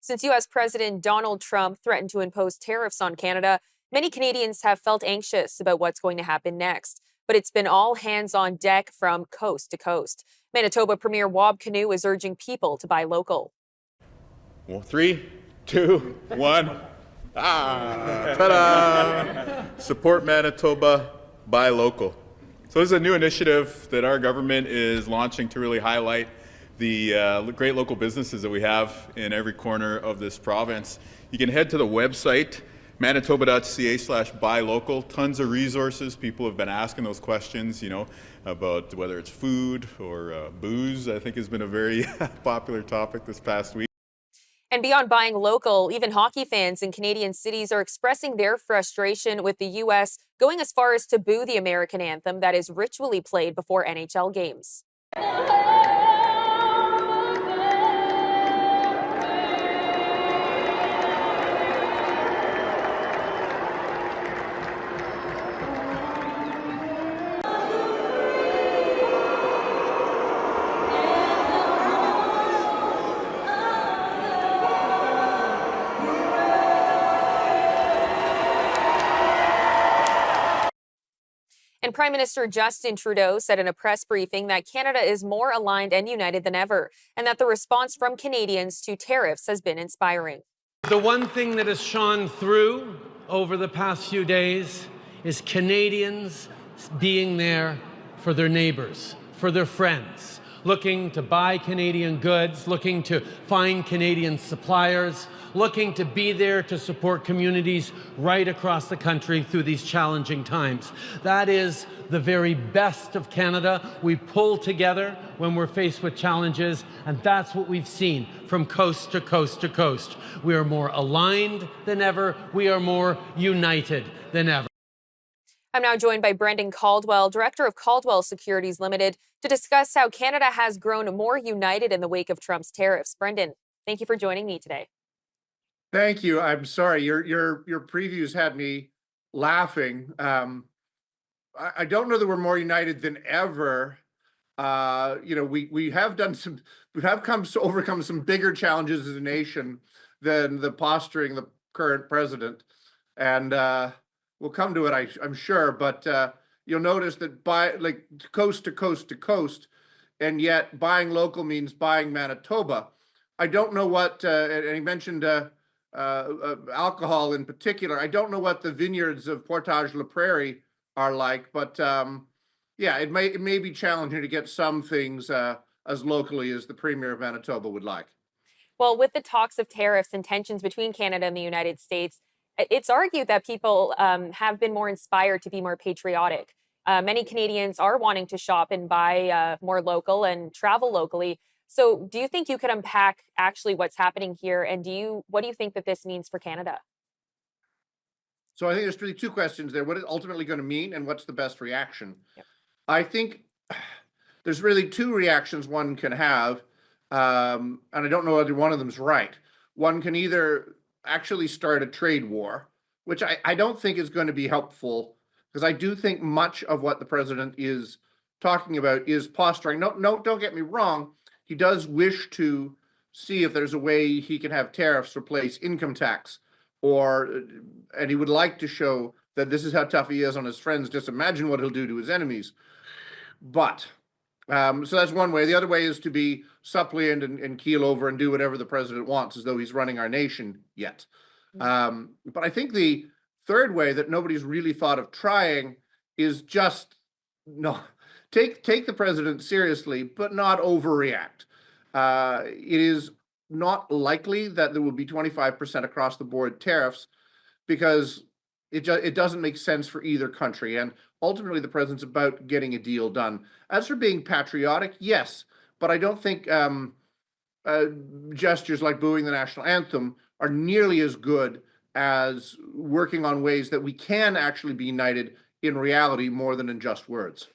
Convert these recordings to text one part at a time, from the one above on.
Since U.S. President Donald Trump threatened to impose tariffs on Canada, many Canadians have felt anxious about what's going to happen next. But it's been all hands on deck from coast to coast. Manitoba Premier Wab Kinew is urging people to buy local. Well, 3, 2, 1. Ta-da! Support Manitoba, buy local. So this is a new initiative that our government is launching to really highlight the great local businesses that we have in every corner of this province. You can head to the website, manitoba.ca/buy local. Tons of resources. People have been asking those questions, about whether it's food or booze. I think has been a very popular topic this past week. And beyond buying local, even hockey fans in Canadian cities are expressing their frustration with the U.S. going as far as to boo the American anthem that is ritually played before NHL games. And Prime Minister Justin Trudeau said in a press briefing that Canada is more aligned and united than ever, and that the response from Canadians to tariffs has been inspiring. The one thing that has shone through over the past few days is Canadians being there for their neighbors, for their friends, looking to buy Canadian goods, looking to find Canadian suppliers, looking to be there to support communities right across the country through these challenging times. That is the very best of Canada. We pull together when we're faced with challenges, and that's what we've seen from coast to coast to coast. We are more aligned than ever. We are more united than ever. I'm now joined by Brendan Caldwell, Director of Caldwell Securities Limited, to discuss how Canada has grown more united in the wake of Trump's tariffs. Brendan, thank you for joining me today. Thank you. I'm sorry. Your previews had me laughing. I don't know that we're more united than ever. We have come to overcome some bigger challenges as a nation than the posturing the current president, and we'll come to it, I'm sure. But you'll notice that coast to coast to coast, and yet buying local means buying Manitoba. I don't know what, and he mentioned alcohol in particular. I don't know what the vineyards of Portage la Prairie are like, but it may be challenging to get some things as locally as the Premier of Manitoba would like. Well, with the talks of tariffs and tensions between Canada and the United States, it's argued that people have been more inspired to be more patriotic. Many Canadians are wanting to shop and buy more local and travel locally. So do you think you could unpack actually what's happening here? And what do you think that this means for Canada? So I think there's really two questions there. What is ultimately going to mean and what's the best reaction? Yep. I think there's really two reactions one can have. And I don't know whether one of them is right. One can either actually start a trade war, which I don't think is going to be helpful, because I do think much of what the president is talking about is posturing. No, don't get me wrong. He does wish to see if there's a way he can have tariffs replace income tax, and he would like to show that this is how tough he is on his friends. Just imagine what he'll do to his enemies. But so that's one way. The other way is to be suppliant and keel over and do whatever the president wants, as though he's running our nation yet. But I think the third way that nobody's really thought of trying is just take the president seriously, but not overreact. It is not likely that there will be 25% across the board tariffs, because it doesn't make sense for either country. And ultimately, the president's about getting a deal done. As for being patriotic, yes, but I don't think gestures like booing the national anthem are nearly as good as working on ways that we can actually be united in reality more than in just words.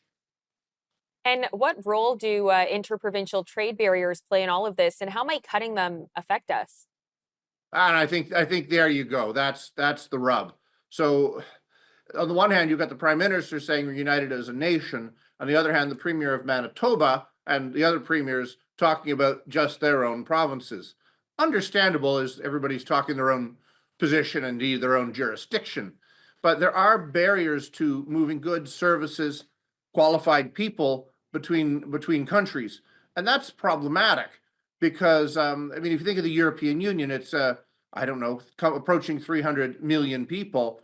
And what role do interprovincial trade barriers play in all of this, and how might cutting them affect us? And I think there you go. That's the rub. So on the one hand, you've got the Prime Minister saying we're united as a nation. On the other hand, the Premier of Manitoba and the other premiers talking about just their own provinces. understandable as everybody's talking their own position and indeed their own jurisdiction. But there are barriers to moving goods, services, qualified people between countries, and that's problematic because I mean, if you think of the European Union, it's I don't know, approaching 300 million people,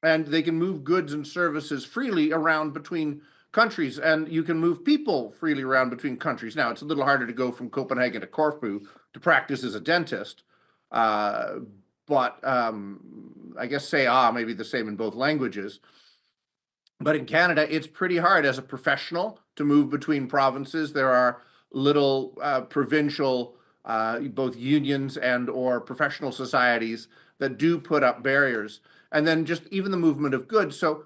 and they can move goods and services freely around between countries, and you can move people freely around between countries. Now, it's a little harder to go from Copenhagen to Corfu to practice as a dentist, but I guess may be the same in both languages. But in Canada, it's pretty hard as a professional to move between provinces. There are little provincial, both unions and or professional societies that do put up barriers. And then just even the movement of goods. So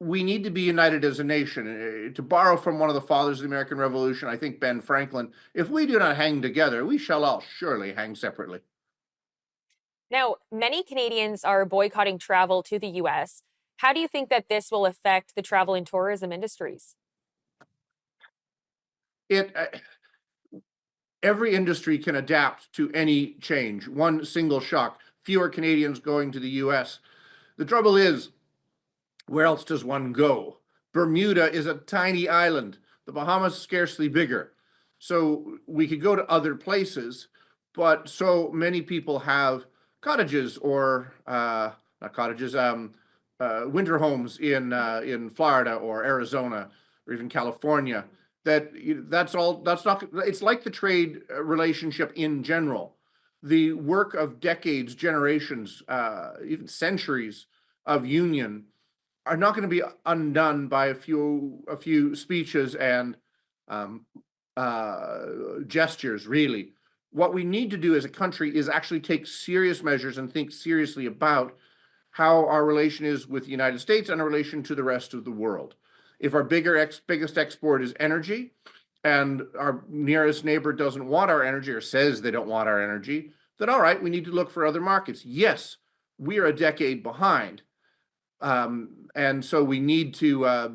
we need to be united as a nation. To borrow from one of the fathers of the American Revolution, I think Ben Franklin, if we do not hang together, we shall all surely hang separately. Now, many Canadians are boycotting travel to the US. How do you think that this will affect the travel and tourism industries? Every industry can adapt to any change. One single shock, fewer Canadians going to the US. The trouble is, where else does one go? Bermuda is a tiny island. The Bahamas scarcely bigger. So we could go to other places, but so many people have cottages or not cottages, winter homes in Florida or Arizona or even California. That's not. It's like the trade relationship in general. The work of decades, generations, even centuries of union are not going to be undone by a few speeches and gestures. Really, what we need to do as a country is actually take serious measures and think seriously about how our relation is with the United States and our relation to the rest of the world. If our biggest export is energy, and our nearest neighbor doesn't want our energy or says they don't want our energy, then all right, we need to look for other markets. Yes, we are a decade behind. And so we need to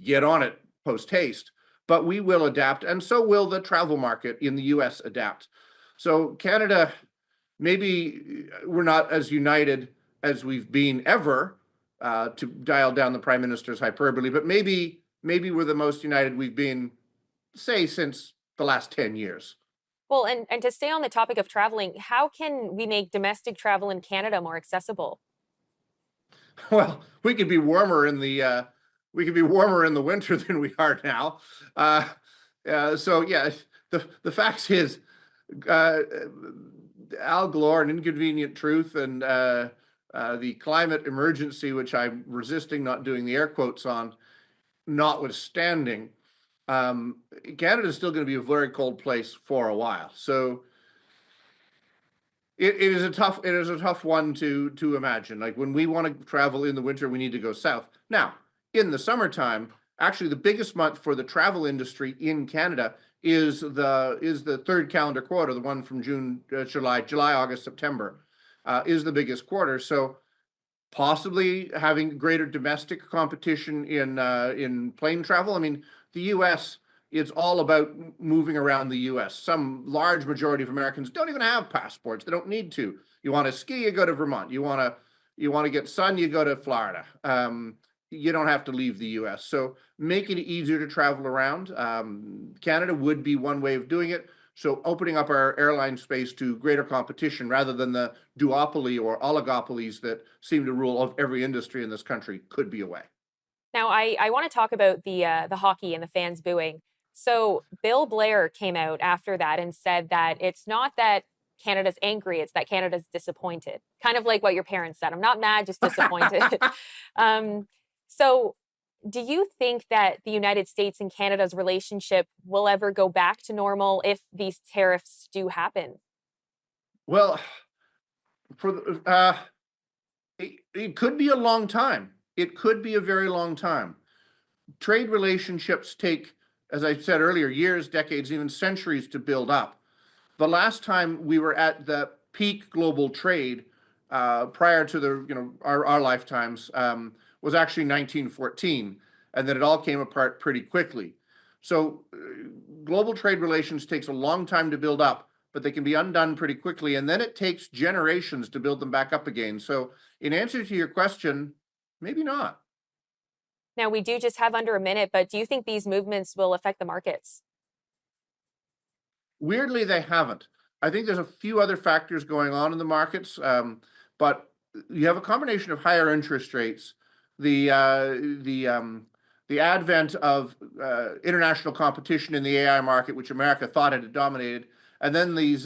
get on it post haste, but we will adapt, and so will the travel market in the US adapt. So Canada, maybe we're not as united as we've been ever, to dial down the Prime Minister's hyperbole, but maybe we're the most united we've been, say, since the last 10 years. Well, and to stay on the topic of traveling, how can we make domestic travel in Canada more accessible? Well, we could be warmer in the winter than we are now. So yeah, the fact is, Al Gore, An Inconvenient Truth, and the climate emergency, which I'm resisting not doing the air quotes on, notwithstanding, Canada is still going to be a very cold place for a while. So it is a tough one to imagine. Like when we want to travel in the winter, we need to go south. Now, in the summertime, actually the biggest month for the travel industry in Canada is the third calendar quarter, the one from July, August, September, is the biggest quarter. So possibly having greater domestic competition in plane travel. I mean, the U.S. is all about moving around the U.S. Some large majority of Americans don't even have passports. They don't need to. You want to ski, you go to Vermont. You want to get sun, you go to Florida. You don't have to leave the U.S. So making it easier to travel around. Canada would be one way of doing it. So opening up our airline space to greater competition rather than the duopoly or oligopolies that seem to rule of every industry in this country could be a way. Now, I want to talk about the hockey and the fans booing. So Bill Blair came out after that and said that it's not that Canada's angry, it's that Canada's disappointed. Kind of like what your parents said. I'm not mad, just disappointed. So do you think that the United States and Canada's relationship will ever go back to normal if these tariffs do happen? Well, it could be a long time. It could be a very long time. Trade relationships take, as I said earlier, years, decades, even centuries to build up. The last time we were at the peak global trade, prior to our lifetimes, was actually 1914, and then it all came apart pretty quickly. So global trade relations takes a long time to build up, but they can be undone pretty quickly. And then it takes generations to build them back up again. So in answer to your question, maybe not. Now, we do just have under a minute, but do you think these movements will affect the markets? Weirdly, they haven't. I think there's a few other factors going on in the markets, but you have a combination of higher interest rates, the advent of international competition in the AI market, which America thought had dominated, and then these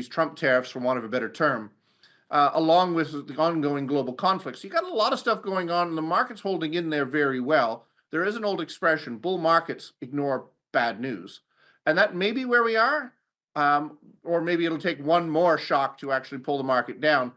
Trump tariffs, for want of a better term, along with the ongoing global conflicts. You got a lot of stuff going on, and the market's holding in there very well. There is an old expression: bull markets ignore bad news. And that may be where we are, or maybe it'll take one more shock to actually pull the market down.